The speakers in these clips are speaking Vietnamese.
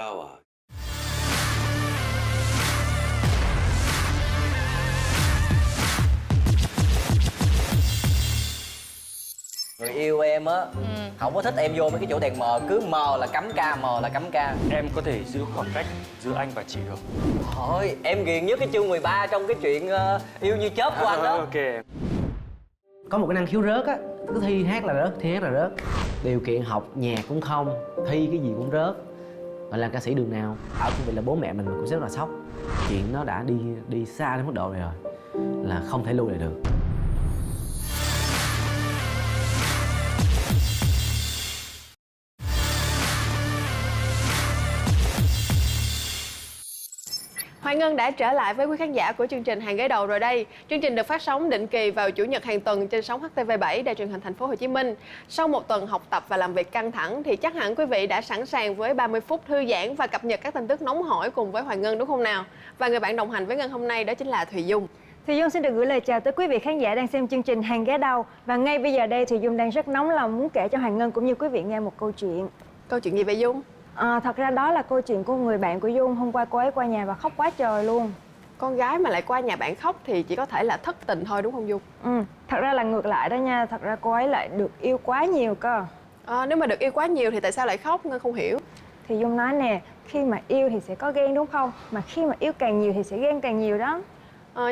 Cao à? Người yêu em á, không có thích em vô mấy cái chỗ đèn mờ, cứ mờ là cấm ca, mờ là cấm ca. Em có thể giữ khoảng cách giữa anh và chị được. Thôi, em ghiền nhất cái chương 13 trong cái chuyện yêu như chớp của anh đó. Ok. Có một cái năng khiếu rớt á, cứ thi hát là rớt, thi hát là rớt. Điều kiện học nhạc cũng không, thi cái gì cũng rớt. Mà làm ca sĩ đường nào? Ở công việc là bố mẹ mình cũng rất là sốc. Chuyện nó đã đi xa đến mức độ này rồi, là không thể lưu lại được. Hoài Ngân đã trở lại với quý khán giả của chương trình Hàng Ghế Đầu rồi đây. Chương trình được phát sóng định kỳ vào Chủ nhật hàng tuần trên sóng HTV7 Đài truyền hình Thành phố Hồ Chí Minh. Sau một tuần học tập và làm việc căng thẳng thì chắc hẳn quý vị đã sẵn sàng với 30 phút thư giãn và cập nhật các tin tức nóng hổi cùng với Hoài Ngân đúng không nào? Và người bạn đồng hành với Ngân hôm nay đó chính là Thùy Dung. Thùy Dung xin được gửi lời chào tới quý vị khán giả đang xem chương trình Hàng Ghế Đầu. Và ngay bây giờ đây Thùy Dung đang rất nóng lòng muốn kể cho Hoài Ngân cũng như quý vị nghe một câu chuyện. Câu chuyện gì vậy Dung? Thật ra đó là câu chuyện của người bạn của Dung. Hôm qua cô ấy qua nhà và khóc quá trời luôn. Con gái mà lại qua nhà bạn khóc thì chỉ có thể là thất tình thôi đúng không Dung? Thật ra là ngược lại đó nha. Thật ra cô ấy lại được yêu quá nhiều cơ. Nếu mà được yêu quá nhiều thì tại sao lại khóc? Ngân không hiểu. Thì Dung nói nè, khi mà yêu thì sẽ có ghen đúng không? Mà khi mà yêu càng nhiều thì sẽ ghen càng nhiều đó.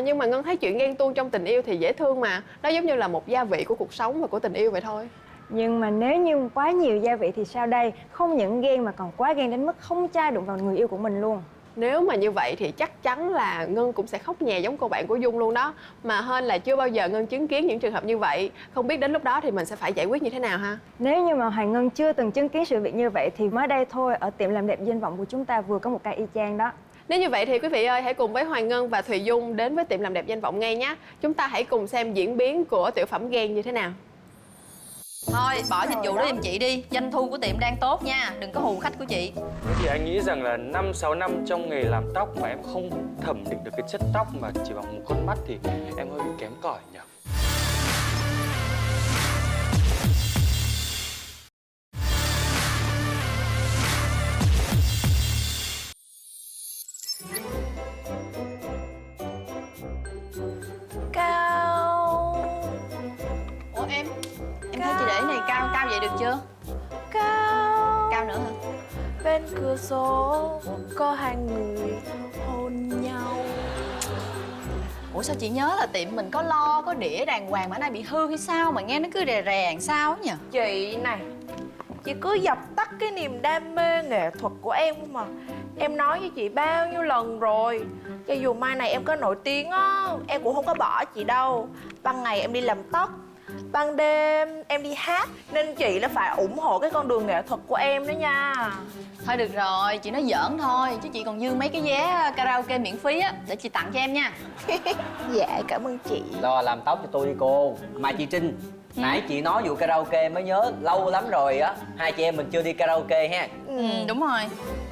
Nhưng mà Ngân thấy chuyện ghen tuông trong tình yêu thì dễ thương mà. Nó giống như là một gia vị của cuộc sống và của tình yêu vậy thôi. Nhưng mà nếu như quá nhiều gia vị thì sao đây? Không những ghen mà còn quá ghen đến mức không tra đụng vào người yêu của mình luôn. Nếu mà như vậy thì chắc chắn là Ngân cũng sẽ khóc nhè giống cô bạn của Dung luôn đó. Mà hên là chưa bao giờ Ngân chứng kiến những trường hợp như vậy. Không biết đến lúc đó thì mình sẽ phải giải quyết như thế nào ha? Nếu như mà Hoài Ngân chưa từng chứng kiến sự việc như vậy thì mới đây thôi, ở tiệm làm đẹp danh vọng của chúng ta vừa có một ca y chang đó. Nếu như vậy thì quý vị ơi, hãy cùng với Hoài Ngân và Thùy Dung đến với tiệm làm đẹp danh vọng ngay nhé. Chúng ta hãy cùng xem diễn biến của tiểu phẩm ghen như thế nào. Thôi bỏ dịch vụ đó giùm chị đi. Doanh thu của tiệm đang tốt nha. Đừng có hù khách của chị. Thế thì anh nghĩ rằng là 5-6 năm trong nghề làm tóc mà em không thẩm định được cái chất tóc mà chỉ bằng một con mắt thì em hơi bị kém cỏi nhỉ? Cao. Ủa em thấy chị để này cao cao vậy được chưa? Cao. Cao nữa hả? Bên cửa sổ có hai người hôn nhau. Ủa sao chị nhớ là tiệm mình có lo có đĩa đàng hoàng mà nay bị hư hay sao mà nghe nó cứ rè rè làm sao nhỉ? Chị này, chị cứ dập tắt cái niềm đam mê nghệ thuật của em không mà. Em nói với chị bao nhiêu lần rồi, cho dù mai này em có nổi tiếng á, em cũng không có bỏ chị đâu. Ban ngày em đi làm tóc, ban đêm em đi hát, nên chị là phải ủng hộ cái con đường nghệ thuật của em đó nha. Thôi được rồi, chị nói giỡn thôi chứ chị còn dư mấy cái vé karaoke miễn phí á để chị tặng cho em nha. Dạ, cảm ơn chị. Lo làm tóc cho tôi đi cô. Mà chị Trinh, nãy chị nói vụ karaoke mới nhớ, lâu lắm rồi á, hai chị em mình chưa đi karaoke ha. Đúng rồi.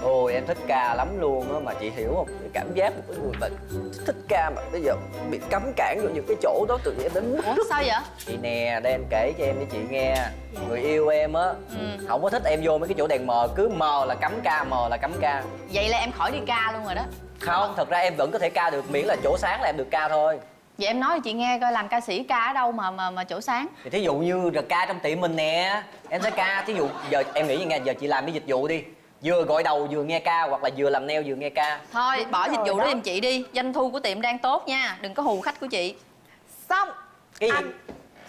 Ôi em thích ca lắm luôn á, mà chị hiểu không? Cái cảm giác một cái người mà thích ca mà bây giờ bị cấm cản vô những cái chỗ đó tự nhiên em đến Ủa sao vậy? Chị nè, để em kể cho em với chị nghe. Người yêu em á, không có thích em vô mấy cái chỗ đèn mờ, cứ mờ là cấm ca, mờ là cấm ca. Vậy là em khỏi đi ca luôn rồi đó. Không, thật ra em vẫn có thể ca được, miễn là chỗ sáng là em được ca thôi. Vậy em nói cho chị nghe coi làm ca sĩ ca ở đâu mà chỗ sáng. Thì thí dụ như là ca trong tiệm mình nè, em sẽ ca. Thí dụ giờ em nghĩ như nghe, giờ chị làm cái dịch vụ đi, vừa gội đầu vừa nghe ca, hoặc là vừa làm nail vừa nghe ca. Thôi bỏ dịch vụ đó giùm chị đi. Doanh thu của tiệm đang tốt nha. Đừng có hù khách của chị. Xong. Cái gì? Anh.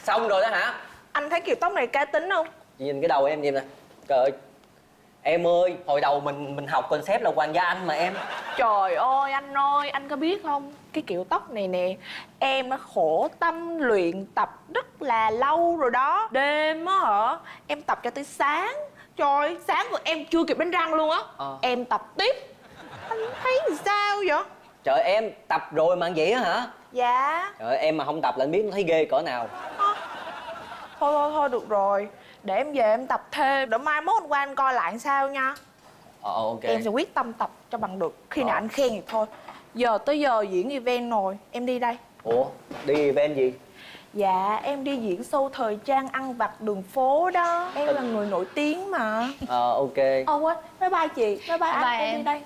Xong rồi đó hả? Anh thấy kiểu tóc này cá tính không? Chị nhìn cái đầu em nhìn nè. Trời ơi, em ơi, hồi đầu mình học concept là Hoàng gia Anh mà em. Trời ơi, anh có biết không? Cái kiểu tóc này nè, em đã khổ tâm luyện tập rất là lâu rồi đó. Đêm á hả, em tập cho tới sáng. Trời ơi, sáng rồi em chưa kịp đánh răng luôn á. Em tập tiếp. Anh thấy sao vậy? Trời em tập rồi mà vậy á hả? Dạ. Trời ơi, em mà không tập là anh biết nó thấy ghê cỡ nào. Thôi được rồi. Để em về em tập thêm. Để mai mốt anh qua anh coi lại sao nha. Ok. Em sẽ quyết tâm tập cho bằng được. Khi nào anh khen thì thôi. Giờ tới giờ diễn event rồi, em đi đây. Ủa, đi event gì? Dạ em đi diễn show thời trang ăn vặt đường phố đó. Em là người nổi tiếng mà. Ok. Quên, bye bye chị. Bye bye anh, bye em đi em. đây.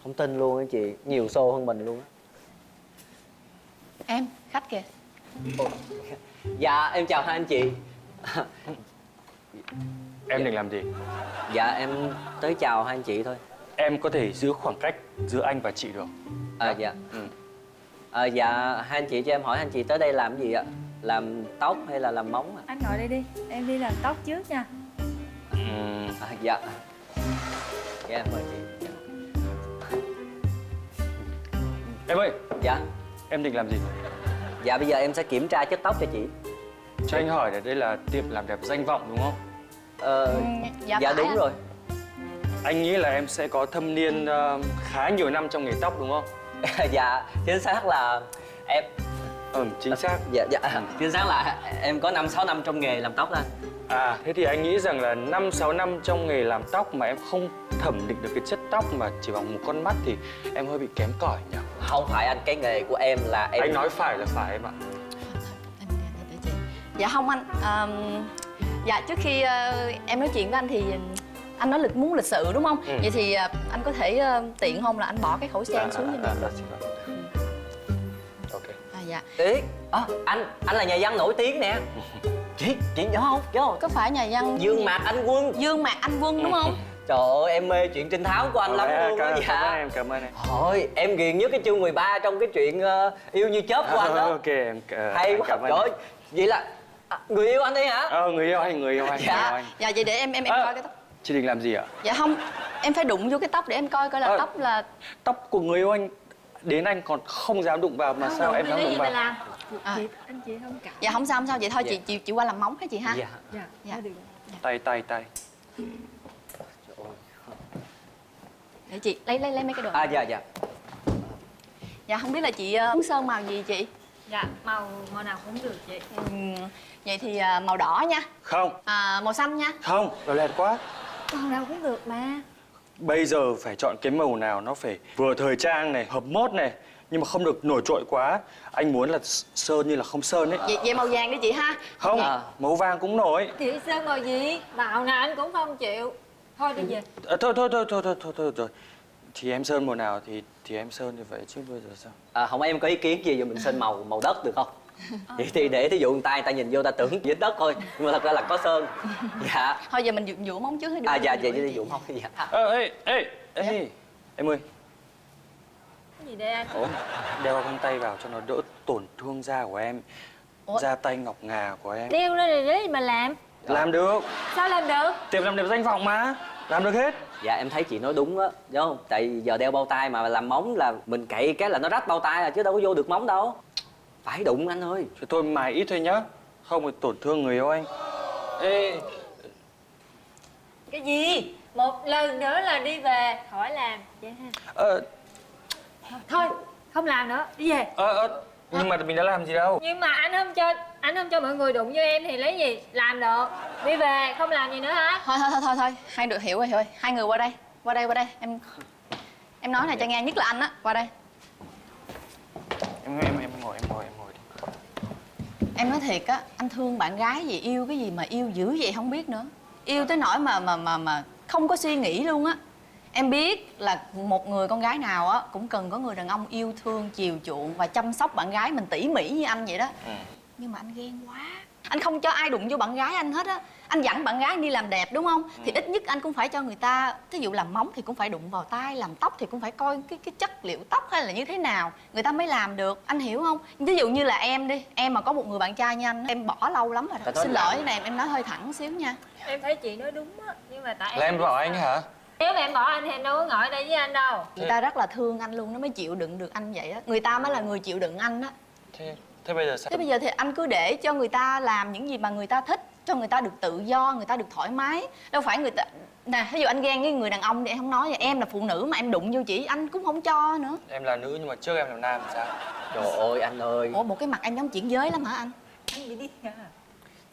Không tin luôn á chị, nhiều show hơn mình luôn á. Em, khách kìa. Dạ em chào hai anh chị. Em định làm gì? Dạ em tới chào hai anh chị thôi. Em có thể giữ khoảng cách giữa anh và chị được. Dạ. Ừ. Dạ hai anh chị cho em hỏi, anh chị tới đây làm gì ạ? Làm tóc hay là làm móng ạ? Anh ngồi đây đi, em đi làm tóc trước nha. Dạ. Dạ em mời chị. Dạ. Em ơi, Dạ. em định làm gì? Dạ bây giờ em sẽ kiểm tra chất tóc cho chị. Cho anh hỏi là đây là tiệm làm đẹp danh vọng đúng không? Dạ phải đúng anh. rồi. Anh nghĩ là em sẽ có thâm niên khá nhiều năm trong nghề tóc đúng không? Dạ chính xác là em. Chính xác. Dạ chính xác là em có 5-6 năm trong nghề làm tóc đó anh. Thế thì anh nghĩ rằng là 5-6 năm trong nghề làm tóc mà em không thẩm định được cái chất tóc mà chỉ bằng một con mắt thì em hơi bị kém cỏi nhỉ? Không phải anh, cái nghề của em là em. Anh nói phải là phải em ạ. Để chị. Dạ không anh. Dạ trước khi em nói chuyện với anh thì anh nói muốn lịch sự đúng không? Vậy thì anh có thể tiện không là anh bỏ cái khẩu trang xuống cho mình. Ok. Dạ. Ý, anh là nhà văn nổi tiếng nè. Chị nhớ không? Nhớ không? Có phải nhà văn Dương Mạc Anh Quân. Dương Mạc Anh Quân đúng không? Trời ơi em mê chuyện trinh thám của anh lắm luôn á. Dạ. Cảm ơn em. Thôi em ghiền nhất cái chương 13 trong cái chuyện Yêu Như Chớp của anh đó. Ok em. Hay quá. Cảm ơn Trời ơi, vậy là người yêu anh đi hả? người yêu anh. Dạ. Dạ vậy để em coi cái tóc. Chị định làm gì ạ? Dạ không, em phải đụng vô cái tóc để em coi là tóc là Tóc của người yêu anh đến anh còn không dám đụng vào mà sao em dám đụng vào? Anh chị thông cảm. dạ không sao vậy thôi chị qua làm móng hả chị ha? Dạ. Dạ. Tay. Để chị lấy mấy cái đồ. Dạ. Dạ không biết là chị muốn sơn màu gì chị? Dạ, màu nào cũng được chị. Vậy thì màu đỏ nha. Không. Màu xanh nha. Không, nó lẹt quá. Màu nào cũng được mà. Bây giờ phải chọn cái màu nào nó phải vừa thời trang này, hợp mốt này, nhưng mà không được nổi trội quá. Anh muốn là sơn như là không sơn ấy. Vậy màu vàng đi chị ha. Không, Dạ. màu vàng cũng nổi. Chị sơn màu gì? Màu nào anh cũng không chịu. Thôi đi về. Thôi. Thì em sơn màu nào thì em sơn như vậy chứ bây giờ sao? Không em có ý kiến gì giờ mình sơn màu đất được không? Vậy thì để thí dụ người ta nhìn vô ta tưởng dính đất thôi, nhưng mà thật ra là có sơn. Dạ. Thôi giờ mình dụ móng trước hay được? Dạ vậy đi dụ không? Dạ. Ê, em ơi. Cái gì đây anh? Ủa, đeo găng tay vào cho nó đỡ tổn thương da của em. Ủa? Da tay ngọc ngà của em. Đeo lên rồi đấy mà làm. Làm được. Sao làm được? Tiệm làm đẹp danh vọng mà. Làm được hết. Dạ em thấy chị nói đúng á, đúng không? Tại giờ đeo bao tay mà làm móng là mình cậy cái là nó rách bao tay à, chứ đâu có vô được móng đâu. Phải đụng anh ơi. Thôi thôi mài ít thôi nhá. Không thì tổn thương người yêu anh. Ê, Cái gì? Một lần nữa là đi về, khỏi làm. Vậy ha. Thôi, không làm nữa, đi về. nhưng mà mình đã làm gì đâu. Nhưng mà anh không cho mọi người đụng vô em thì lấy gì làm được? Đi về, không làm gì nữa hả? Thôi hai được hiểu rồi. Hai người qua đây em nói này cho nghe, nhất là anh á, qua đây. Em ngồi đi. Em nói thiệt á, anh thương bạn gái gì, yêu cái gì mà yêu dữ vậy không biết nữa. Yêu tới nỗi mà không có suy nghĩ luôn á. Em biết là một người con gái nào á cũng cần có người đàn ông yêu thương, chiều chuộng và chăm sóc bạn gái mình tỉ mỉ như anh vậy đó. Nhưng mà anh ghen quá. Anh không cho ai đụng vô bạn gái anh hết á. Anh dẫn bạn gái đi làm đẹp đúng không? Thì ít nhất anh cũng phải cho người ta, thí dụ làm móng thì cũng phải đụng vào tay, làm tóc thì cũng phải coi cái chất liệu tóc hay là như thế nào người ta mới làm được, anh hiểu không? Ví dụ như là em đi, em mà có một người bạn trai như anh, em bỏ lâu lắm rồi đó. Xin lỗi này, em nói hơi thẳng xíu nha. Em thấy chị nói đúng á, nhưng mà tại Là em bỏ anh hả? Nếu mà em bỏ anh thì em đâu có ngồi ở đây với anh đâu. Người ta rất là thương anh luôn, nó mới chịu đựng được anh vậy đó. Người ta mới là người chịu đựng anh đó. Thế bây giờ sao? Thế bây giờ thì anh cứ để cho người ta làm những gì mà người ta thích, cho người ta được tự do, người ta được thoải mái. Đâu phải người ta... Nè, ví dụ anh ghen với người đàn ông thì em không nói, em là phụ nữ mà em đụng vô chị, anh cũng không cho nữa. Em là nữ nhưng mà trước em làm nam thì sao? Trời ơi anh ơi. Ủa, một cái mặt em giống chuyển giới lắm hả anh? Anh bị đi hả?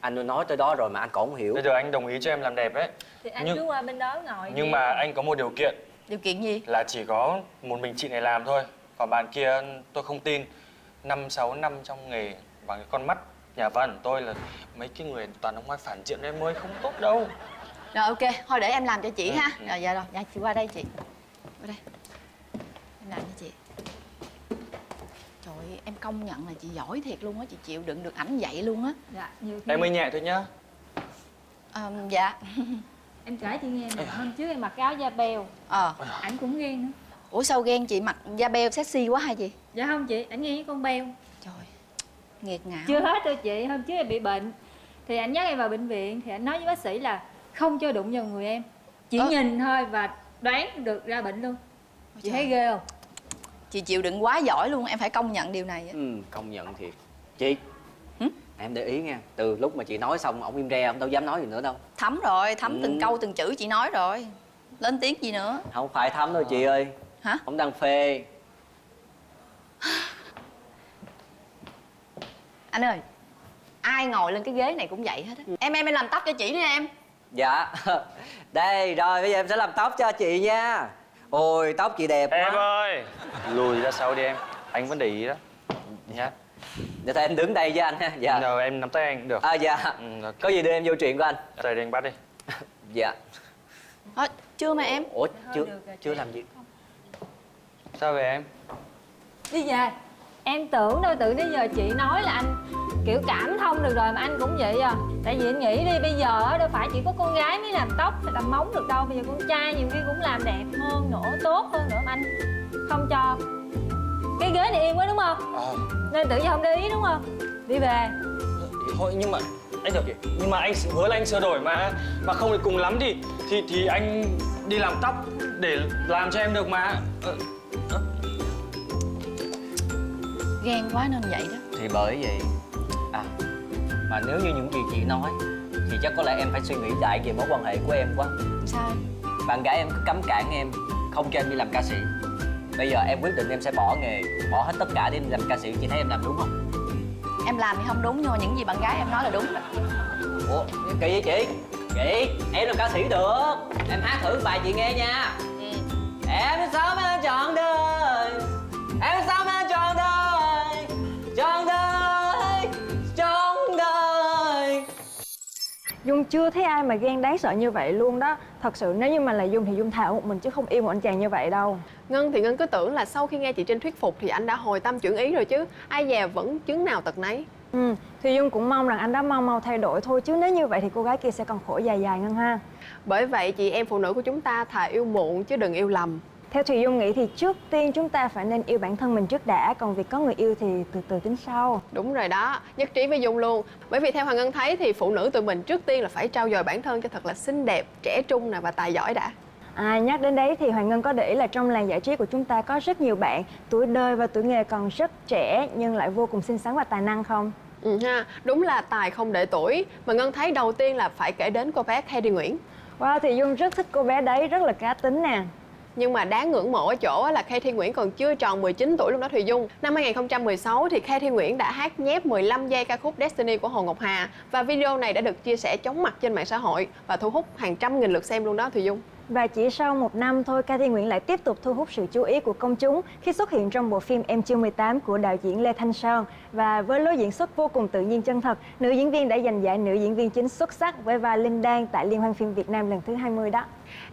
Anh nói tới đó rồi mà anh còn không hiểu. Bây giờ anh đồng ý cho em làm đẹp ấy. Thì anh cứ qua bên đó ngồi. Nhưng mà anh có một điều kiện. Điều kiện gì? Là chỉ có một mình chị này làm thôi. Còn bạn kia tôi không tin. 5-6 năm trong nghề và cái con mắt nhà văn của tôi là mấy cái người toàn ở ngoài phản diện em ơi, không tốt đâu. Rồi ok, thôi để em làm cho chị ha. Rồi dạ rồi, dạ chị qua đây chị. Qua đây. Em làm cho chị. Trời ơi, em công nhận là chị giỏi thiệt luôn á, chị chịu đựng được ảnh vậy luôn á. Dạ, nhiều khi Em mới nhẹ thôi nhá. Dạ. em kể chị nghe nè, hôm trước em mặc cái áo da beo, ảnh cũng ghen nữa. Ủa sao ghen chị mặc da beo sexy quá hả chị? Dạ không chị, ảnh ghen với con beo. Trời, nghiệt ngã. Chưa hết đâu chị, hôm trước em bị bệnh thì ảnh dắt em vào bệnh viện, thì ảnh nói với bác sĩ là không cho đụng vào người em, chỉ nhìn thôi và đoán được ra bệnh luôn. Chị thấy ghê không? Chị chịu đựng quá giỏi luôn, em phải công nhận điều này á. Công nhận thiệt. Chị, em để ý nha, từ lúc mà chị nói xong ổng im re, ổng đâu dám nói gì nữa đâu. Thấm rồi, thấm từng câu từng chữ chị nói rồi. Lên tiếng gì nữa. Không phải thấm đâu chị ơi. Hả? Ổng đang phê. Anh ơi, ai ngồi lên cái ghế này cũng vậy hết á. Em làm tóc cho chị đi em. Dạ. Đây, rồi bây giờ em sẽ làm tóc cho chị nha. Ôi, tóc chị đẹp quá. Em ơi, lùi ra sau đi em. Anh vẫn để ý đó. Nhá. Để thôi em đứng đây với anh ha. Dạ. Rồi em nắm tay anh cũng được. Dạ. Rồi. Có gì đưa em vô chuyện của anh. Tay đây anh bắt đi. Dạ. Chưa mà em. Ủa, chưa làm gì? Sao về em? Đi về. Em tưởng đâu, tưởng đến giờ chị nói là anh kiểu cảm thông được rồi mà anh cũng vậy à. Tại vì anh nghĩ đi, bây giờ đâu phải chỉ có con gái mới làm tóc hay làm móng được đâu. Bây giờ con trai nhiều khi cũng làm đẹp hơn nữa, tốt hơn nữa mà anh không cho. Cái ghế này yên quá đúng không? Nên tự nhiên không để ý đúng không? Đi về. Thôi nhưng mà anh hứa là anh sửa đổi mà không thì cùng lắm thì anh đi làm tóc để làm cho em được mà. Ghen quá nên vậy đó. Thì bởi vậy. Mà nếu như những gì chị nói thì chắc có lẽ em phải suy nghĩ lại về mối quan hệ của em quá. Sao? Bạn gái em cứ cấm cản em, không cho em đi làm ca sĩ. Bây giờ em quyết định em sẽ bỏ nghề, bỏ hết tất cả để em làm ca sĩ. Chị thấy em làm đúng không? Em làm thì không đúng nhưng mà những gì bạn gái em nói là đúng. Ủa, kỳ vậy chị? Chị, em làm ca sĩ được. Em hát thử bài chị nghe nha. Em sống em trọn đời, em sống em trọn đời, trọn đời, trọn đời. Dung chưa thấy ai mà ghen đáng sợ như vậy luôn đó. Thật sự nếu như mà là Dung thì Dung thà ở một mình chứ không yêu một anh chàng như vậy đâu. Ngân thì Ngân cứ tưởng là sau khi nghe chị Trinh thuyết phục thì anh đã hồi tâm chuyển ý rồi chứ. Ai dè vẫn chứng nào tật nấy. Thì Dung cũng mong rằng anh đã mau thay đổi thôi. Chứ nếu như vậy thì cô gái kia sẽ còn khổ dài Ngân ha. Bởi vậy chị em phụ nữ của chúng ta thà yêu muộn chứ đừng yêu lầm. Theo Thùy Dung nghĩ thì trước tiên chúng ta phải nên yêu bản thân mình trước đã. Còn việc có người yêu thì từ từ tính sau. Đúng rồi đó, nhất trí với Dung luôn. Bởi vì theo Hoàng Ngân thấy thì phụ nữ tụi mình trước tiên là phải trau dồi bản thân cho thật là xinh đẹp, trẻ trung nè và tài giỏi đã. Nhắc đến đấy thì Hoàng Ngân có để ý là trong làng giải trí của chúng ta có rất nhiều bạn tuổi đời và tuổi nghề còn rất trẻ nhưng lại vô cùng xinh xắn và tài năng không? Đúng là tài không để tuổi. Mà Ngân thấy đầu tiên là phải kể đến cô bé Khady Nguyễn. Wow, thì Dung rất thích cô bé đấy, rất là cá tính nè. Nhưng mà đáng ngưỡng mộ ở chỗ là Khady Nguyễn còn chưa tròn 19 tuổi luôn đó Thùy Dung. Năm 2016 thì Khady Nguyễn đã hát nhép 15 giây ca khúc Destiny của Hồ Ngọc Hà. Và video này đã được chia sẻ chóng mặt trên mạng xã hội và thu hút hàng trăm nghìn lượt xem luôn đó Thùy Dung. Và chỉ sau một năm thôi, Khady Nguyễn lại tiếp tục thu hút sự chú ý của công chúng khi xuất hiện trong bộ phim Em Chưa 18 của đạo diễn Lê Thanh Sơn. Và với lối diễn xuất vô cùng tự nhiên chân thật, nữ diễn viên đã giành giải nữ diễn viên chính xuất sắc với vai Linh Đan tại Liên hoan phim Việt Nam lần thứ 20 đó.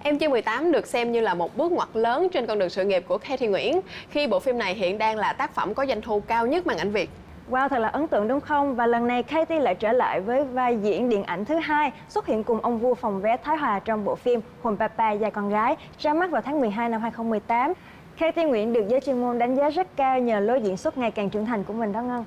Em Chưa 18 được xem như là một bước ngoặt lớn trên con đường sự nghiệp của Khady Nguyễn khi bộ phim này hiện đang là tác phẩm có doanh thu cao nhất màn ảnh Việt. Wow, thật là ấn tượng đúng không? Và lần này Khady lại trở lại với vai diễn điện ảnh thứ hai, xuất hiện cùng ông vua phòng vé Thái Hòa trong bộ phim Hồn Papa Và Con Gái, ra mắt vào tháng 12 năm 2018. Khady Nguyễn được giới chuyên môn đánh giá rất cao nhờ lối diễn xuất ngày càng trưởng thành của mình đó Ngân.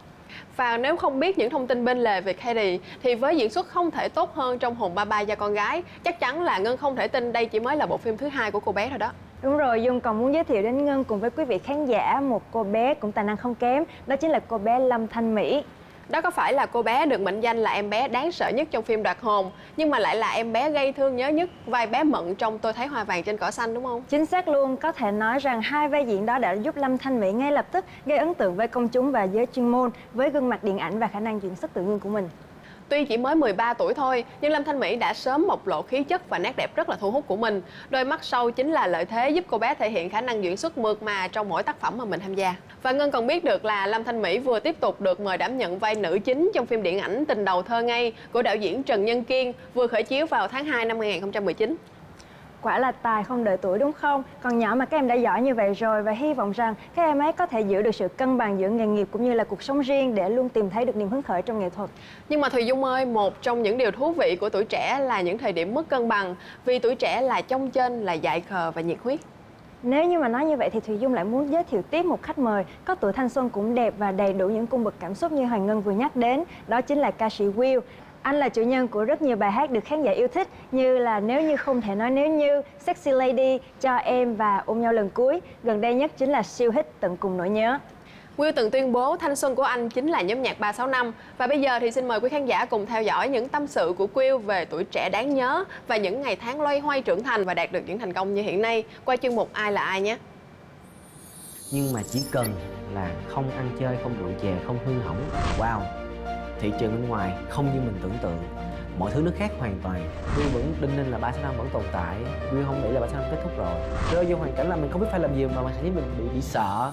Và nếu không biết những thông tin bên lề về Khady thì với diễn xuất không thể tốt hơn trong Hồn Papa Và Con Gái, chắc chắn là Ngân không thể tin đây chỉ mới là bộ phim thứ hai của cô bé thôi đó. Đúng rồi, Dung còn muốn giới thiệu đến Ngân cùng với quý vị khán giả một cô bé cũng tài năng không kém, đó chính là cô bé Lâm Thanh Mỹ. Đó có phải là cô bé được mệnh danh là em bé đáng sợ nhất trong phim Đoạt Hồn, nhưng mà lại là em bé gây thương nhớ nhất vai bé Mận trong Tôi Thấy Hoa Vàng Trên Cỏ Xanh đúng không? Chính xác luôn, có thể nói rằng hai vai diễn đó đã giúp Lâm Thanh Mỹ ngay lập tức gây ấn tượng với công chúng và giới chuyên môn với gương mặt điện ảnh và khả năng diễn xuất tự nhiên của mình. Tuy chỉ mới 13 tuổi thôi, nhưng Lâm Thanh Mỹ đã sớm bộc lộ khí chất và nét đẹp rất là thu hút của mình. Đôi mắt sâu chính là lợi thế giúp cô bé thể hiện khả năng diễn xuất mượt mà trong mỗi tác phẩm mà mình tham gia. Và Ngân còn biết được là Lâm Thanh Mỹ vừa tiếp tục được mời đảm nhận vai nữ chính trong phim điện ảnh Tình Đầu Thơ Ngây của đạo diễn Trần Nhân Kiên, vừa khởi chiếu vào tháng 2 năm 2019. Quả là tài không đợi tuổi đúng không? Còn nhỏ mà các em đã giỏi như vậy rồi, và hy vọng rằng các em ấy có thể giữ được sự cân bằng giữa nghề nghiệp cũng như là cuộc sống riêng để luôn tìm thấy được niềm hứng khởi trong nghệ thuật. Nhưng mà Thùy Dung ơi, một trong những điều thú vị của tuổi trẻ là những thời điểm mất cân bằng, vì tuổi trẻ là chông chênh, là dại khờ và nhiệt huyết. Nếu như mà nói như vậy thì Thùy Dung lại muốn giới thiệu tiếp một khách mời có tuổi thanh xuân cũng đẹp và đầy đủ những cung bậc cảm xúc như Hoàng Ngân vừa nhắc đến, đó chính là ca sĩ Will. Anh là chủ nhân của rất nhiều bài hát được khán giả yêu thích như là Nếu Như Không Thể Nói Nếu Như, Sexy Lady, Cho Em và Ôm Nhau Lần Cuối. Gần đây nhất chính là siêu hit Tận Cùng Nỗi Nhớ. Will từng tuyên bố thanh xuân của anh chính là nhóm nhạc 365. Và bây giờ thì xin mời quý khán giả cùng theo dõi những tâm sự của Will về tuổi trẻ đáng nhớ và những ngày tháng loay hoay trưởng thành và đạt được những thành công như hiện nay qua chuyên mục Ai Là Ai nhé. Nhưng mà chỉ cần là không ăn chơi, không rượu chè, không hư hỏng. Wow, thị trường bên ngoài không như mình tưởng tượng, mọi thứ nó khác hoàn toàn. Will vẫn đinh ninh là 365 vẫn tồn tại. Will không nghĩ là 365 kết thúc rồi. Rơi vô hoàn cảnh là mình không biết phải làm gì mà thấy mình bị sợ.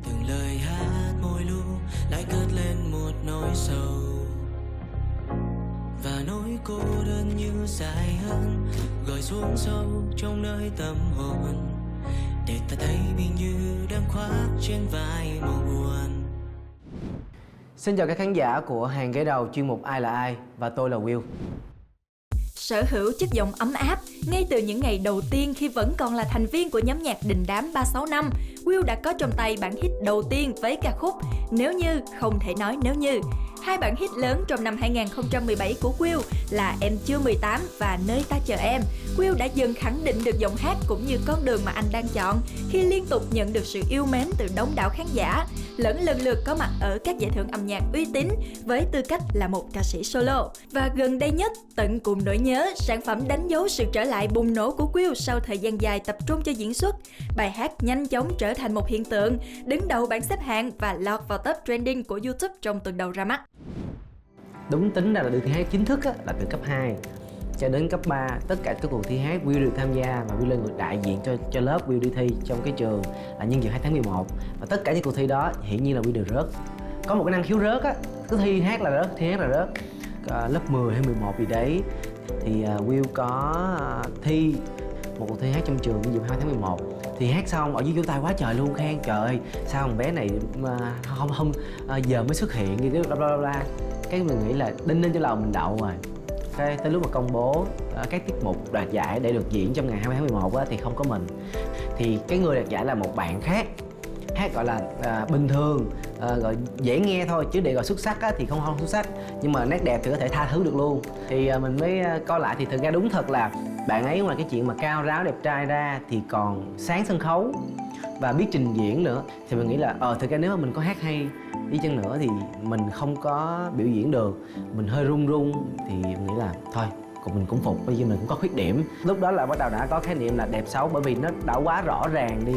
Từng lời hát môi lu lại cất lên một nỗi sầu, và nỗi cô đơn như dài hơn gọi xuống sâu trong nơi tâm hồn, để ta thấy mình như đang khoác trên vai màu buồn. Xin chào các khán giả của Hàng Ghế Đầu chuyên mục Ai Là Ai, và tôi là Will. Sở hữu chất giọng ấm áp ngay từ những ngày đầu tiên khi vẫn còn là thành viên của nhóm nhạc đình đám 365, Will đã có trong tay bản hit đầu tiên với ca khúc Nếu Như Không Thể Nói Nếu Như. Hai bản hit lớn trong năm 2017 của Will là Em Chưa 18 và Nơi Ta Chờ Em. Will đã dần khẳng định được giọng hát cũng như con đường mà anh đang chọn khi liên tục nhận được sự yêu mến từ đông đảo khán giả, lẫn lần lượt có mặt ở các giải thưởng âm nhạc uy tín với tư cách là một ca sĩ solo. Và gần đây nhất, Tận Cùng Nỗi Nhớ, sản phẩm đánh dấu sự trở lại bùng nổ của Will sau thời gian dài tập trung cho diễn xuất. Bài hát nhanh chóng trở thành một hiện tượng, đứng đầu bảng xếp hạng và lọt vào top trending của YouTube trong tuần đầu ra mắt. Đúng tính ra là được thi hát chính thức á, là từ cấp 2 cho đến cấp 3, tất cả các cuộc thi hát Will được tham gia, và Will là người đại diện cho lớp Will đi thi trong cái trường là nhân dịp 2 tháng 11. Và tất cả những cuộc thi đó hiển nhiên là Will đều rớt. Có một cái năng khiếu rớt á, cứ thi hát là rớt, thi hát là rớt. Lớp 10 hay 11 gì đấy thì Will có thi một cuộc thi hát trong trường nhân dịp 2 tháng 11. Thì hát xong ở dưới vỗ tay quá trời luôn, khen trời ơi sao thằng bé này không giờ mới xuất hiện như cái bla bla bla. Cái mình nghĩ là đinh ninh cho lòng mình đậu rồi. Cái tới lúc mà công bố các tiết mục đoạt giải để được diễn trong ngày 20 tháng 11 á, thì không có mình. Thì cái người đoạt giải là một bạn khác, hát gọi là bình thường, gọi dễ nghe thôi, chứ để gọi xuất sắc á, thì không xuất sắc, nhưng mà nét đẹp thì có thể tha thứ được luôn. Thì mình mới coi lại thì thực ra đúng thật là bạn ấy ngoài cái chuyện mà cao ráo đẹp trai ra thì còn sáng sân khấu và biết trình diễn nữa. Thì mình nghĩ là thực ra nếu mà mình có hát hay đi chăng nữa thì mình không có biểu diễn được, mình hơi run thì mình nghĩ là thôi mình cũng phục, bởi vì mình cũng có khuyết điểm. Lúc đó là bắt đầu đã có khái niệm là đẹp xấu, bởi vì nó đã quá rõ ràng đi,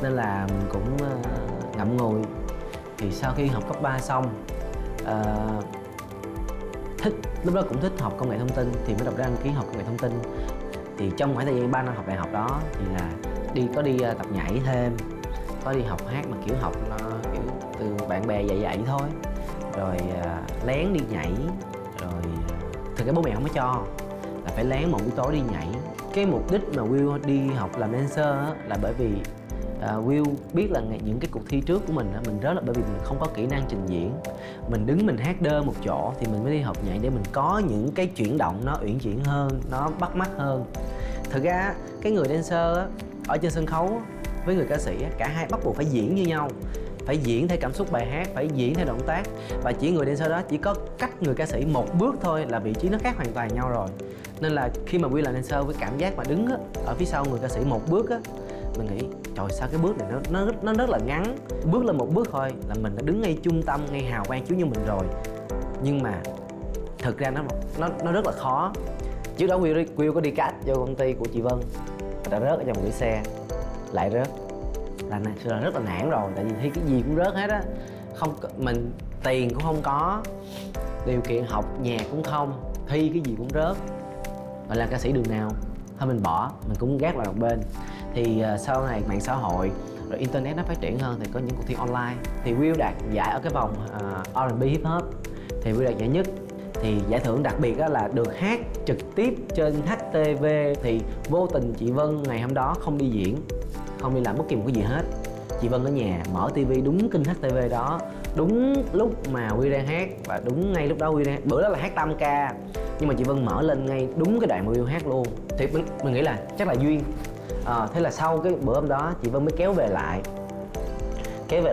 nên là mình cũng ngậm ngùi. Thì sau khi học cấp 3 xong lúc đó cũng thích học công nghệ thông tin thì mới đọc ra đăng ký học công nghệ thông tin. Thì trong khoảng thời gian 3 năm học đại học đó thì là có đi tập nhảy thêm, có đi học hát mà kiểu học kiểu từ bạn bè dạy thôi, rồi lén đi nhảy, rồi thực ra bố mẹ không có cho, là phải lén một buổi tối đi nhảy. Cái mục đích mà Will đi học làm dancer á, là bởi vì Will biết là những cái cuộc thi trước của mình mình rớt là bởi vì mình không có kỹ năng trình diễn. Mình đứng mình hát đơn một chỗ thì mình mới đi học nhảy để mình có những cái chuyển động nó uyển chuyển hơn, nó bắt mắt hơn. Thực ra cái người dancer á, ở trên sân khấu với người ca sĩ á, cả hai bắt buộc phải diễn như nhau, phải diễn theo cảm xúc bài hát, phải diễn theo động tác. Và chỉ người dancer đó chỉ có cách người ca sĩ một bước thôi là vị trí nó khác hoàn toàn nhau rồi. Nên là khi mà Will là dancer, với cảm giác mà đứng á, ở phía sau người ca sĩ một bước á, mình nghĩ trời sao cái bước này nó rất là ngắn, bước lên một bước thôi là mình đã đứng ngay trung tâm, ngay hào quang chiếu như mình rồi. Nhưng mà thực ra nó rất là khó. Trước đó Will có đi cast cho công ty của chị Vân, đã rớt ở trong gửi xe, lại rớt là rất là nản rồi, tại vì thi cái gì cũng rớt hết á, không mình tiền cũng không có, điều kiện học nhạc cũng không, thi cái gì cũng rớt, rồi làm ca sĩ đường nào thôi mình bỏ, mình cũng gác vào một bên. Thì sau này mạng xã hội rồi internet nó phát triển hơn thì có những cuộc thi online, thì Will đạt giải ở cái vòng R&B hip hop, thì Will đạt giải nhất. Thì giải thưởng đặc biệt đó là được hát trực tiếp trên HTV. Thì vô tình chị Vân ngày hôm đó không đi diễn, không đi làm bất kỳ một cái gì hết, chị Vân ở nhà mở TV đúng kênh HTV đó, đúng lúc mà Will đang hát, và đúng ngay lúc đó Will đang, bữa đó là hát tam ca nhưng mà chị Vân mở lên ngay đúng cái đoạn mà Will hát luôn. Thì mình nghĩ là chắc là duyên. Thế là sau cái bữa hôm đó chị Vân mới kéo về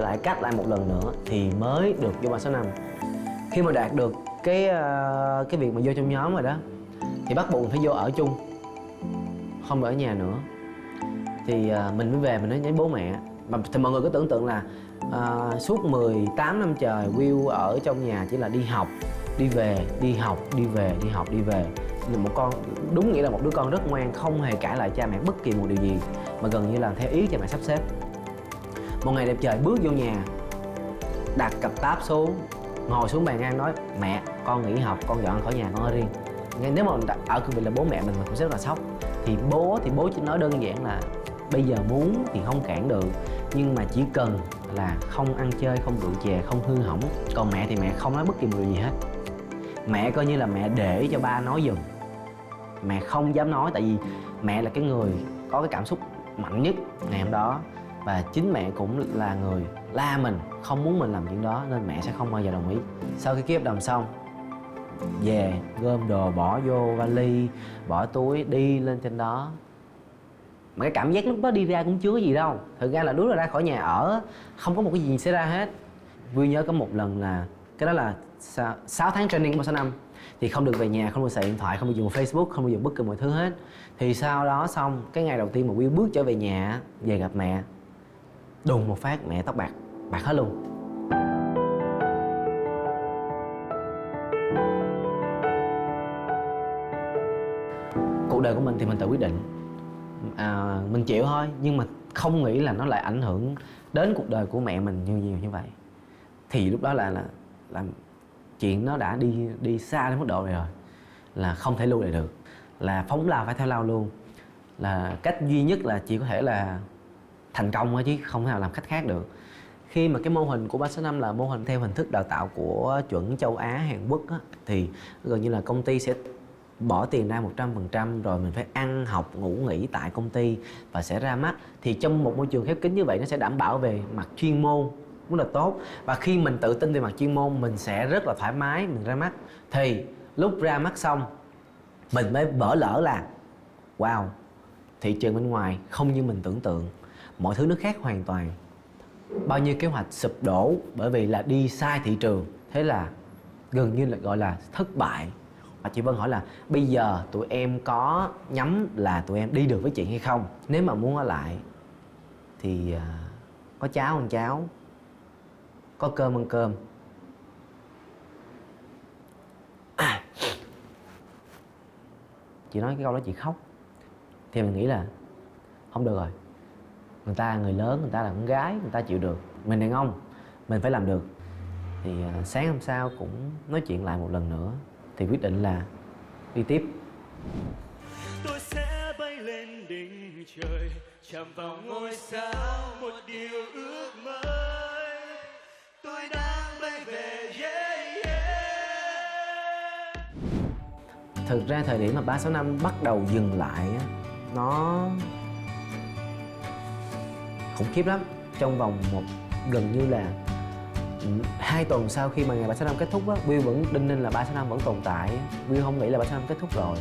lại cắt lại một lần nữa thì mới được vô 365. Khi mà đạt được cái việc mà vô trong nhóm rồi đó thì bắt buộc phải vô ở chung, không ở nhà nữa. Thì mình mới về mình nói với bố mẹ, thì mọi người cứ tưởng tượng là suốt 18 năm trời Will ở trong nhà chỉ là đi học, đi về, đi học, đi về, đi học, đi về. Là một con, đúng nghĩa là một đứa con rất ngoan, không hề cãi lại cha mẹ bất kỳ một điều gì, mà gần như làm theo ý cha mẹ sắp xếp. Một ngày đẹp trời bước vô nhà, đặt cặp táp xuống, ngồi xuống bàn ăn nói mẹ con nghỉ học, con dọn khỏi nhà, con ở riêng. Nếu mà ở cương vị là bố mẹ mình cũng rất là sốc. Thì bố chỉ nói đơn giản là bây giờ muốn thì không cản được, nhưng mà chỉ cần là không ăn chơi, không rượu chè, không hư hỏng. Còn mẹ thì mẹ không nói bất kỳ một điều gì hết. Mẹ coi như là mẹ để cho ba nói giùm, mẹ không dám nói, tại vì mẹ là cái người có cái cảm xúc mạnh nhất ngày hôm đó, và chính mẹ cũng là người la mình, không muốn mình làm chuyện đó, nên mẹ sẽ không bao giờ đồng ý. Sau khi ký hợp đồng xong, về gom đồ bỏ vô vali, bỏ túi đi lên trên đó. Mà cái cảm giác lúc đó đi ra cũng chưa có gì đâu, thực ra là đứa ra khỏi nhà ở không có một cái gì xảy ra hết. Vui nhớ có một lần là cái đó là 6 tháng training 365 thì không được về nhà, không được xài điện thoại, không được dùng Facebook, không được dùng bất cứ mọi thứ hết. Thì sau đó xong cái ngày đầu tiên mà Will bước trở về nhà, về gặp mẹ, đùng một phát mẹ tóc bạc hết luôn. Cuộc đời của mình thì mình tự quyết định, mình chịu thôi, nhưng mà không nghĩ là nó lại ảnh hưởng đến cuộc đời của mẹ mình như vậy. Thì lúc đó là chuyện nó đã đi xa đến mức độ này rồi, là không thể lưu lại được, là phóng lao phải theo lao luôn. Là cách duy nhất là chỉ có thể là thành công thôi, chứ không thể nào làm cách khác được. Khi mà cái mô hình của 365 là mô hình theo hình thức đào tạo của chuẩn châu Á, Hàn Quốc á, thì gần như là công ty sẽ bỏ tiền ra 100%, rồi mình phải ăn, học, ngủ, nghỉ tại công ty và sẽ ra mắt. Thì trong một môi trường khép kín như vậy nó sẽ đảm bảo về mặt chuyên môn rất là tốt. Và khi mình tự tin về mặt chuyên môn, mình sẽ rất là thoải mái mình ra mắt. Thì lúc ra mắt xong mình mới vỡ lỡ là wow, thị trường bên ngoài không như mình tưởng tượng, mọi thứ nó khác hoàn toàn. Bao nhiêu kế hoạch sụp đổ bởi vì là đi sai thị trường, thế là gần như là gọi là thất bại. Và chị Vân hỏi là bây giờ tụi em có nhắm là tụi em đi được với chị hay không? Nếu mà muốn ở lại thì có cháo ăn cháo, có cơm ăn cơm. Chị nói cái câu đó chị khóc. Thì mình nghĩ là không được rồi, người ta người lớn, người ta là con gái, người ta chịu được, mình đàn ông mình phải làm được. Thì sáng hôm sau cũng nói chuyện lại một lần nữa thì quyết định là đi tiếp. Tôi sẽ bay lên đỉnh trời, chạm vào ngôi sao, một điều ước mơ. Tôi đang bay về, yeah, yeah. Thực ra thời điểm mà 365 bắt đầu dừng lại á, nó khủng khiếp lắm. Trong vòng gần như là 2 tuần sau khi mà ngày 365 kết thúc á, Will vẫn đinh ninh là 365 vẫn tồn tại. Will không nghĩ là 365 kết thúc rồi.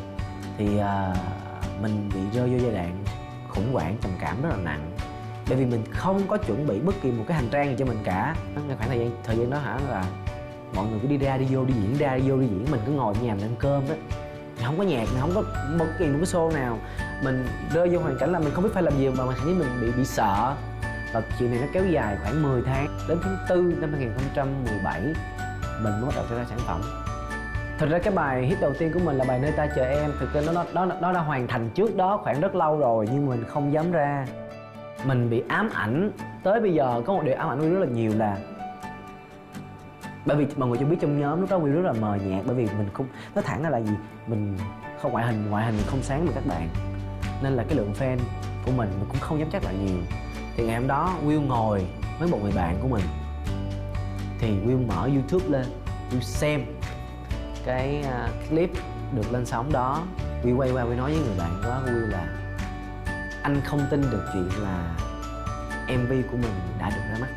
Thì mình bị rơi vô giai đoạn khủng hoảng, trầm cảm rất là nặng. Bởi vì mình không có chuẩn bị bất kỳ một cái hành trang gì cho mình cả. Ngay khoảng thời gian đó hả, là mọi người cứ đi ra đi vô đi diễn, ra đi vô đi diễn, mình cứ ngồi ở nhà mình ăn cơm đó. Mình không có nhạc, mình không có bất kỳ một cái show nào. Mình rơi vô hoàn cảnh là mình không biết phải làm gì, mà mình thấy mình bị sợ. Và chuyện này nó kéo dài khoảng 10 tháng. Đến tháng 4 năm 2017 mình mới bắt đầu ra sản phẩm. Thực ra cái bài hit đầu tiên của mình là bài Nơi Ta Chờ Em. Thực ra nó đã hoàn thành trước đó khoảng rất lâu rồi, nhưng mình không dám ra. Mình bị ám ảnh. Tới bây giờ có một điều ám ảnh Will rất là nhiều là, bởi vì mọi người chưa biết trong nhóm lúc đó Will rất là mờ nhạt. Bởi vì mình không, nói thẳng ra là gì, mình không ngoại hình mình không sáng bằng các bạn, nên là cái lượng fan của mình cũng không dám chắc là nhiều. Thì ngày hôm đó Will ngồi với một người bạn của mình, thì Will mở YouTube lên, Will xem cái clip được lên sóng đó. Will quay qua Will nói với người bạn đó của Will là anh không tin được chuyện là MV của mình đã được ra mắt.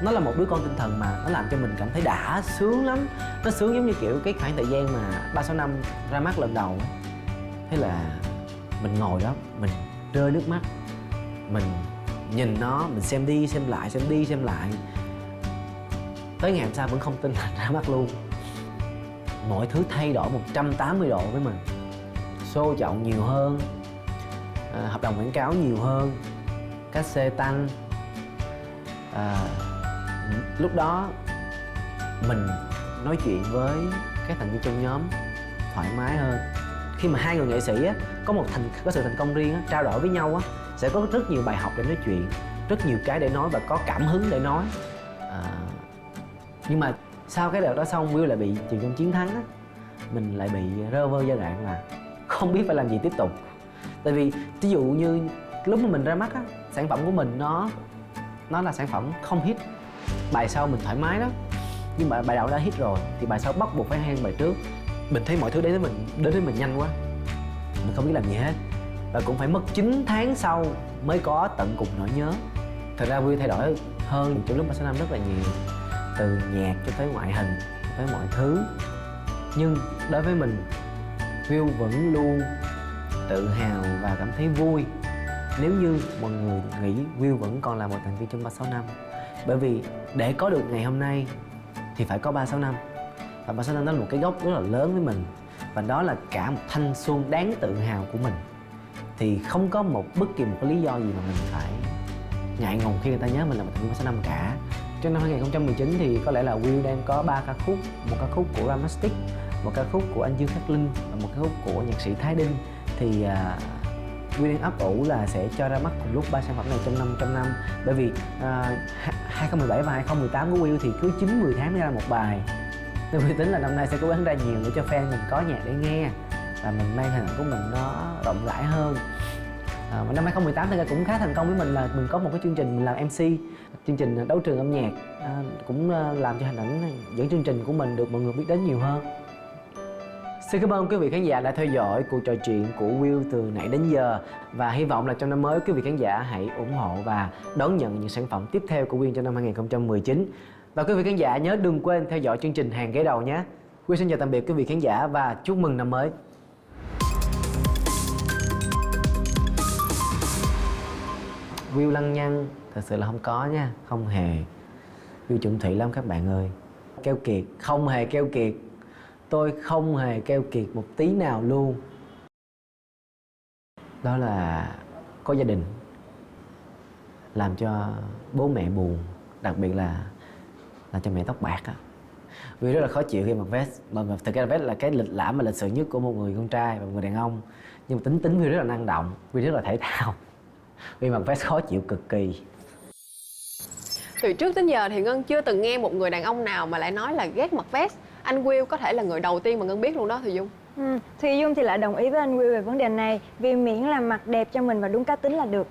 Nó là một đứa con tinh thần mà nó làm cho mình cảm thấy đã sướng lắm. Nó sướng giống như kiểu cái khoảng thời gian mà 365 ra mắt lần đầu. Thế là mình ngồi đó, mình rơi nước mắt, mình nhìn nó, mình xem đi xem lại, xem đi xem lại. Tới ngày hôm sau vẫn không tin là ra mắt luôn. Mọi thứ thay đổi 180 độ với mình. Show chọn nhiều hơn, hợp đồng quảng cáo nhiều hơn, cát xê tăng. Lúc đó mình nói chuyện với các thành viên trong nhóm thoải mái hơn. Khi mà hai người nghệ sĩ á, có sự thành công riêng á, trao đổi với nhau á, sẽ có rất nhiều bài học để nói chuyện, rất nhiều cái để nói và có cảm hứng để nói. Nhưng mà sau cái đợt đó xong, Will lại bị Trường Trong Chiến Thắng á, mình lại bị rơ vơ giai đoạn là không biết phải làm gì tiếp tục. Tại vì ví dụ như lúc mà mình ra mắt á, sản phẩm của mình nó là sản phẩm không hit. Bài sau mình thoải mái đó, nhưng mà bài đầu đã hit rồi thì bài sau bắt buộc phải hay hơn bài trước. Mình thấy mọi thứ đến với mình nhanh quá, mình không biết làm gì hết, và cũng phải mất 9 tháng sau mới có Tận Cùng Nỗi Nhớ. Thật ra Will thay đổi hơn trong lúc 365 rất là nhiều, từ nhạc cho tới ngoại hình, tới mọi thứ. Nhưng đối với mình, Will vẫn luôn tự hào và cảm thấy vui nếu như mọi người nghĩ Will vẫn còn là một thành viên trong 365. Bởi vì để có được ngày hôm nay thì phải có 365. Và 365 đó là một cái gốc rất là lớn với mình, và đó là cả một thanh xuân đáng tự hào của mình. Thì không có bất kỳ một cái lý do gì mà mình phải ngại ngùng khi người ta nhớ mình là một thành viên 365 cả. Trong năm 2019 thì có lẽ là Will đang có 3 ca khúc. Một ca khúc của Ramastic, một ca khúc của anh Dương Khắc Linh và một ca khúc của nhạc sĩ Thái Đinh. Thì Will đang ấp ủ là sẽ cho ra mắt cùng lúc 3 sản phẩm này trong năm. Bởi vì 2017 và 2018 của Will thì cứ 9-10 tháng mới ra một bài. Nên Will tính là năm nay sẽ cố gắng ra nhiều để cho fan mình có nhạc để nghe, và mình mang hình ảnh của mình nó rộng rãi hơn. Và năm 2018 thì cũng khá thành công với mình, là mình có một cái chương trình mình làm MC, chương trình Đấu Trường Âm Nhạc, cũng làm cho hình ảnh dẫn chương trình của mình được mọi người biết đến nhiều hơn. Xin cảm ơn quý vị khán giả đã theo dõi cuộc trò chuyện của Will từ nãy đến giờ, và hy vọng là trong năm mới quý vị khán giả hãy ủng hộ và đón nhận những sản phẩm tiếp theo của Will trong năm 2019. Và quý vị khán giả nhớ đừng quên theo dõi chương trình Hàng Ghế Đầu nhé. Will xin chào tạm biệt quý vị khán giả và chúc mừng năm mới. Will lăng nhăng thật sự là không có nha, không hề. Will chuẩn thủy lắm các bạn ơi. Keo kiệt, không hề keo kiệt. Tôi không hề keo kiệt một tí nào luôn. Đó là có gia đình, làm cho bố mẹ buồn, đặc biệt là cho mẹ tóc bạc á. Vì rất là khó chịu khi mặc vest, mà thực ra vest là cái lịch lãm và lịch sự nhất của một người con trai và một người đàn ông. Nhưng mà tính Vì rất là năng động, Vì rất là thể thao. Vì mặc vest khó chịu cực kỳ. Từ trước đến giờ thì Ngân chưa từng nghe một người đàn ông nào mà lại nói là ghét mặc vest. Anh Will có thể là người đầu tiên mà Ngân biết luôn đó Thùy Dung. Thùy Dung thì lại đồng ý với anh Will về vấn đề này, vì miễn là mặc đẹp cho mình và đúng cá tính là được.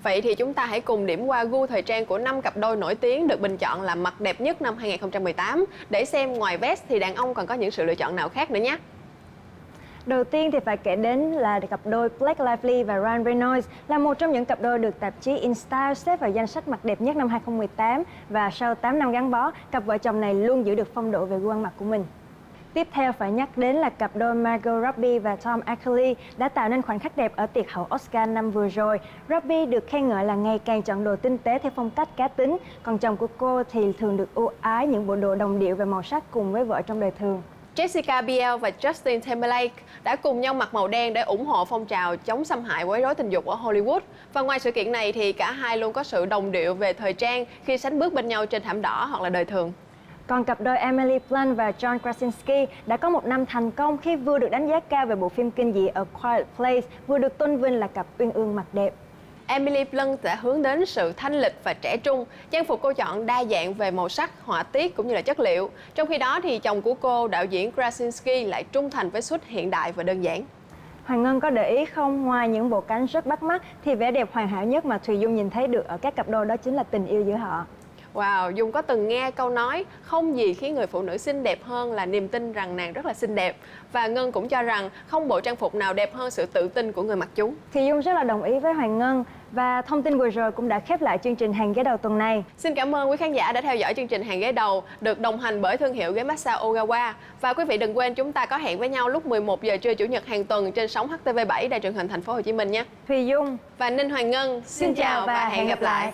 Vậy thì chúng ta hãy cùng điểm qua gu thời trang của 5 cặp đôi nổi tiếng được bình chọn là mặc đẹp nhất năm 2018, để xem ngoài vest thì đàn ông còn có những sự lựa chọn nào khác nữa nhé. Đầu tiên thì phải kể đến là cặp đôi Blake Lively và Ryan Reynolds, là một trong những cặp đôi được tạp chí InStyle xếp vào danh sách mặc đẹp nhất năm 2018, và sau 8 năm gắn bó, cặp vợ chồng này luôn giữ được phong độ về gu ăn mặc của mình. Tiếp theo phải nhắc đến là cặp đôi Margot Robbie và Tom Akerley đã tạo nên khoảnh khắc đẹp ở tiệc hậu Oscar năm vừa rồi. Robbie được khen ngợi là ngày càng chọn đồ tinh tế theo phong cách cá tính, còn chồng của cô thì thường được ưu ái những bộ đồ đồng điệu và màu sắc cùng với vợ trong đời thường. Jessica Biel và Justin Timberlake đã cùng nhau mặc màu đen để ủng hộ phong trào chống xâm hại quấy rối tình dục ở Hollywood. Và ngoài sự kiện này thì cả hai luôn có sự đồng điệu về thời trang khi sánh bước bên nhau trên thảm đỏ hoặc là đời thường. Còn cặp đôi Emily Blunt và John Krasinski đã có một năm thành công khi vừa được đánh giá cao về bộ phim kinh dị A Quiet Place, vừa được tôn vinh là cặp uyên ương mặt đẹp. Emily Blunt đã hướng đến sự thanh lịch và trẻ trung. Trang phục cô chọn đa dạng về màu sắc, họa tiết cũng như là chất liệu. Trong khi đó thì chồng của cô, đạo diễn Krasinski lại trung thành với suit hiện đại và đơn giản. Hoàng Ngân có để ý không, ngoài những bộ cánh rất bắt mắt thì vẻ đẹp hoàn hảo nhất mà Thùy Dung nhìn thấy được ở các cặp đôi đó chính là tình yêu giữa họ. Wow, Dung có từng nghe câu nói không gì khiến người phụ nữ xinh đẹp hơn là niềm tin rằng nàng rất là xinh đẹp. Và Ngân cũng cho rằng không bộ trang phục nào đẹp hơn sự tự tin của người mặc chúng. Thùy Dung rất là đồng ý với Hoàng Ngân. Và thông tin vừa rồi cũng đã khép lại chương trình Hàng ghế đầu tuần này. Xin cảm ơn quý khán giả đã theo dõi chương trình Hàng ghế đầu được đồng hành bởi thương hiệu ghế massage Ogawa. Và quý vị đừng quên chúng ta có hẹn với nhau lúc 11 giờ trưa Chủ nhật hàng tuần trên sóng HTV7 Đài truyền hình Thành phố Hồ Chí Minh nhé. Thùy Dung và Ninh Hoàng Ngân xin chào và hẹn gặp lại.